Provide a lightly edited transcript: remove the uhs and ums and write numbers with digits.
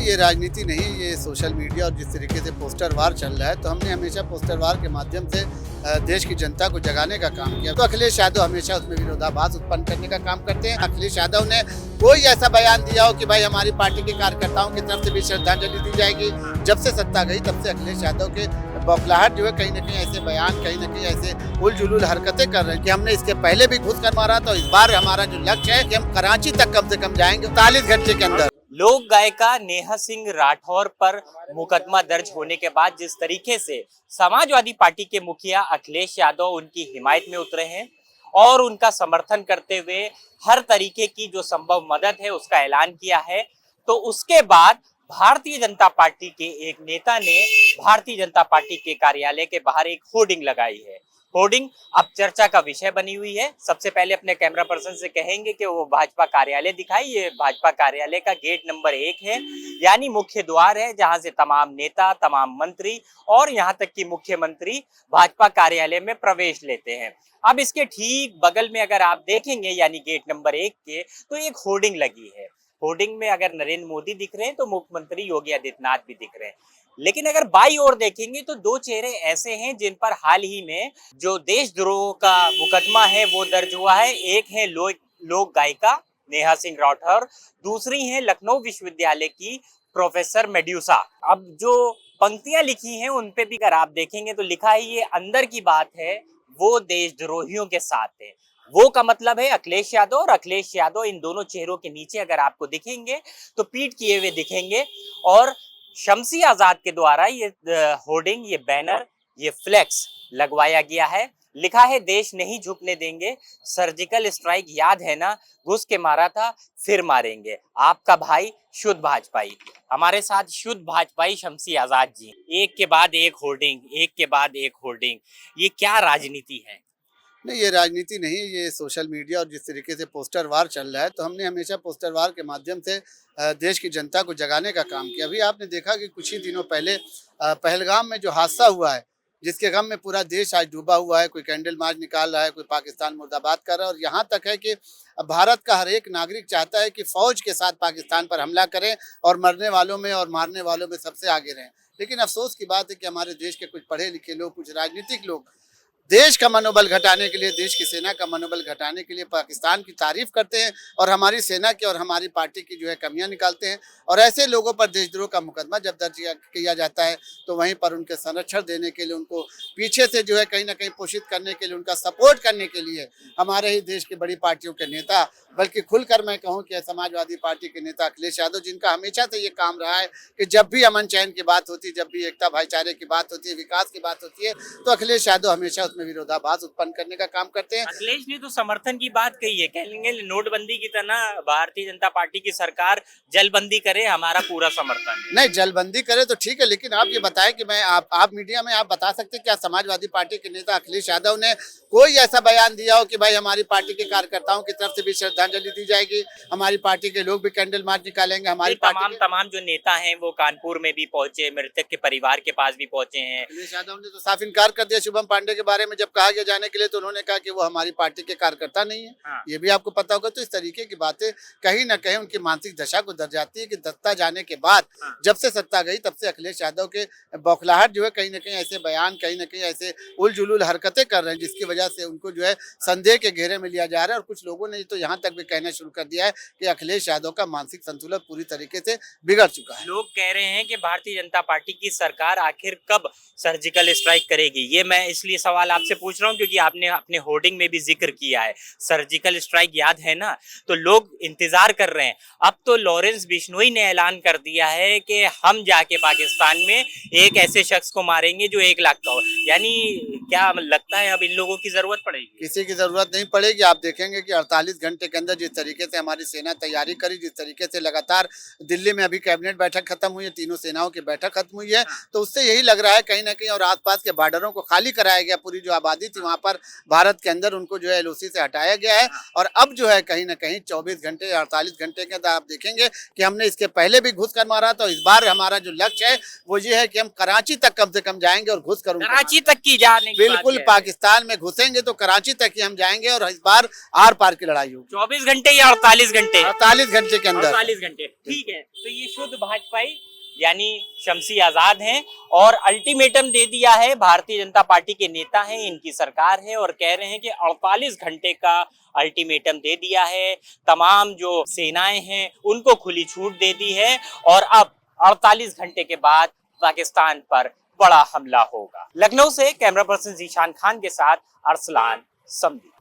ये राजनीति नहीं, ये सोशल मीडिया और जिस तरीके से पोस्टर वार चल रहा है, तो हमने हमेशा पोस्टर वार के माध्यम से देश की जनता को जगाने का काम किया। तो अखिलेश यादव हमेशा उसमें विरोधाभास उत्पन्न करने का काम करते हैं। अखिलेश यादव ने कोई ऐसा बयान दिया हो कि भाई हमारी पार्टी के कार्यकर्ताओं की तरफ से भी श्रद्धांजलि दी जाएगी। जब से सत्ता गई तब से अखिलेश यादव के बौखलाहट जो है कहीं न कहीं ऐसे बयान, कहीं न कहीं ऐसे उलझुल हरकतें कर रहे हैं कि हमने इसके पहले भी घुस कर मारा था। इस बार हमारा जो लक्ष्य है कि हम कराची तक कम से कम जाएंगे 40 घंटे के अंदर। लोक गायिका नेहा सिंह राठौर पर मुकदमा दर्ज होने के बाद जिस तरीके से समाजवादी पार्टी के मुखिया अखिलेश यादव उनकी हिमायत में उतरे हैं और उनका समर्थन करते हुए हर तरीके की जो संभव मदद है उसका ऐलान किया है, तो उसके बाद भारतीय जनता पार्टी के एक नेता ने भारतीय जनता पार्टी के कार्यालय के बाहर एक होर्डिंग लगाई है। होर्डिंग अब चर्चा का विषय बनी हुई है। सबसे पहले अपने कैमरा पर्सन से कहेंगे कि वो भाजपा कार्यालय दिखाई। ये भाजपा कार्यालय का गेट नंबर 1 है, यानी मुख्य द्वार है जहां से तमाम नेता, तमाम मंत्री और यहां तक कि मुख्यमंत्री भाजपा कार्यालय में प्रवेश लेते हैं। अब इसके ठीक बगल में अगर आप देखेंगे यानी गेट नंबर 1 के, तो एक होर्डिंग लगी है। होर्डिंग में अगर नरेंद्र मोदी दिख रहे हैं तो मुख्यमंत्री योगी आदित्यनाथ भी दिख रहे हैं। लेकिन अगर बाई ओर देखेंगे तो दो चेहरे ऐसे हैं जिन पर हाल ही में जो देशद्रोह का मुकदमा है वो दर्ज हुआ है। एक है लोक गायिका नेहा सिंह राठौर, दूसरी है लखनऊ विश्वविद्यालय की प्रोफेसर मेड्यूसा। अब जो पंक्तियां लिखी हैं उन पे भी अगर आप देखेंगे तो लिखा है ये अंदर की बात है, वो देशद्रोहियों के साथ है। वो का मतलब है अखिलेश यादव, और अखिलेश यादव इन दोनों चेहरों के नीचे अगर आपको दिखेंगे तो पीठ किए हुए दिखेंगे। और शमसी आजाद के द्वारा ये होर्डिंग, ये बैनर, ये फ्लेक्स लगवाया गया है। लिखा है देश नहीं झुकने देंगे, सर्जिकल स्ट्राइक याद है ना, घुस के मारा था फिर मारेंगे, आपका भाई शुद्ध भाजपाई। हमारे साथ शुद्ध भाजपाई शमसी आजाद जी। एक के बाद एक होर्डिंग, एक के बाद एक होर्डिंग, ये क्या राजनीति है? नहीं, ये राजनीति नहीं, ये सोशल मीडिया और जिस तरीके से पोस्टर वार चल रहा है, तो हमने हमेशा पोस्टर वार के माध्यम से देश की जनता को जगाने का काम किया। अभी आपने देखा कि कुछ ही दिनों पहले पहलगाम में जो हादसा हुआ है, जिसके गम में पूरा देश आज डूबा हुआ है, कोई कैंडल मार्च निकाल रहा है, कोई पाकिस्तान मुर्दाबाद कर रहा है, और यहाँ तक है कि भारत का हर एक नागरिक चाहता है कि फौज के साथ पाकिस्तान पर हमला करें और मरने वालों में और मारने वालों में सबसे आगे रहें। लेकिन अफसोस की बात है कि हमारे देश के कुछ पढ़े लिखे लोग, कुछ राजनीतिक लोग देश का मनोबल घटाने के लिए, देश की सेना का मनोबल घटाने के लिए पाकिस्तान की तारीफ करते हैं और हमारी सेना की और हमारी पार्टी की जो है कमियां निकालते हैं। और ऐसे लोगों पर देशद्रोह का मुकदमा जब दर्ज किया जाता है तो वहीं पर उनके संरक्षण देने के लिए, उनको पीछे से जो है कहीं ना कहीं पोषित करने के लिए, उनका सपोर्ट करने के लिए हमारे ही देश की बड़ी पार्टियों के नेता, बल्कि खुलकर मैं कहूँ कि समाजवादी पार्टी के नेता अखिलेश यादव, जिनका हमेशा से ये काम रहा है कि जब भी अमन चैन की बात होती है, जब भी एकता भाईचारे की बात होती है, विकास की बात होती है, तो अखिलेश यादव हमेशा में विरोधाभास उत्पन्न करने का काम करते हैं। अखिलेश ने तो समर्थन की बात कही है, कहेंगे नोटबंदी की तरह भारतीय जनता पार्टी की सरकार जलबंदी करे, हमारा पूरा समर्थन है। नहीं, जलबंदी करे तो ठीक है, लेकिन आप ये बताएं कि मैं आप मीडिया में आप बता सकते हैं क्या समाजवादी पार्टी के नेता अखिलेश यादव ने कोई ऐसा बयान दिया हो कि भाई हमारी पार्टी के कार्यकर्ताओं की तरफ से भी श्रद्धांजलि दी जाएगी, हमारी पार्टी के लोग भी कैंडल मार्च निकालेंगे, हमारी तमाम जो नेता हैं वो कानपुर में भी पहुंचे, मृतक के परिवार के पास भी पहुंचे हैं। अखिलेश यादव ने तो साफ इनकार कर दिया शुभम पांडे के बारे में। जब कहा गया जाने के लिए तो उन्होंने कहा कि वो हमारी पार्टी के कार्यकर्ता नहीं है। हाँ। ये भी आपको पता होगा। तो इस तरीके की बातें कहीं ना कहीं उनकी मानसिक दशा को दर्शाती है कि सत्ता जाने के बाद, हाँ। जब से सत्ता गई तब से अखिलेश यादव के बौखलाहट जो है कहीं ना कहीं ऐसे बयान, कहीं ना कहीं ऐसे उलझुल हरकतें कर रहे हैं, जिसकी वजह से उनको जो है संदेह के घेरे में लिया जा रहा है। और कुछ लोगों ने तो यहाँ तक भी कहना शुरू कर दिया है कि अखिलेश यादव का मानसिक संतुलन पूरी तरीके से बिगड़ चुका है। लोग कह रहे हैं कि भारतीय जनता पार्टी की सरकार आखिर कब सर्जिकल स्ट्राइक करेगी। ये मैं इसलिए सवाल आपसे पूछ रहा हूँ क्योंकि आपने अपने होर्डिंग में भी जिक्र किया है, सर्जिकल स्ट्राइक याद है ना, तो लोग इंतजार कर रहे हैं। अब तो लॉरेंस बिश्नोई ने ऐलान कर दिया है कि हम जाके पाकिस्तान में एक ऐसे शख्स को मारेंगे जो 1 लाख का हो। यानी क्या लगता है अब इन लोगों की जरूरत पड़ेगी? किसी की जरूरत नहीं पड़ेगी। आप देखेंगे कि 48 घंटे के अंदर जिस तरीके से हमारी सेना तैयारी करी, जिस तरीके से लगातार दिल्ली में अभी कैबिनेट बैठक खत्म हुई है, तीनों सेनाओं की बैठक खत्म हुई है, तो उससे यही लग रहा है कहीं ना कहीं, और आसपास के बॉर्डरों को खाली कराया गया, पूरी जो आबादी थी वहाँ पर भारत के अंदर उनको जो है एलओसी से हटाया गया है। और अब जो है कहीं ना कहीं 24 घंटे 48 घंटे के अंदर आप देखेंगे कि हमने इसके पहले भी घुस कर मारा, तो इस बार हमारा जो लक्ष्य है वो ये है कि हम कराची तक कम से कम जाएंगे और घुस कर उनको कराची तक की जाने की बात बिल्कुल है। पाकिस्तान में घुसेंगे तो कराची तक ही हम जाएंगे और इस बार आर पार की लड़ाई होगी। 24 घंटे या 48 घंटे? 48 घंटे के अंदर। 48 घंटे, ठीक है। तो ये शुद्ध भाजपाई यानी शमसी आजाद हैं और अल्टीमेटम दे दिया है, भारतीय जनता पार्टी के नेता हैं, इनकी सरकार है और कह रहे हैं कि 48 घंटे का अल्टीमेटम दे दिया है। तमाम जो सेनाएं हैं उनको खुली छूट दे दी है और अब 48 घंटे के बाद पाकिस्तान पर बड़ा हमला होगा। लखनऊ से कैमरा पर्सन जीशान खान के साथ अरसलान समदी।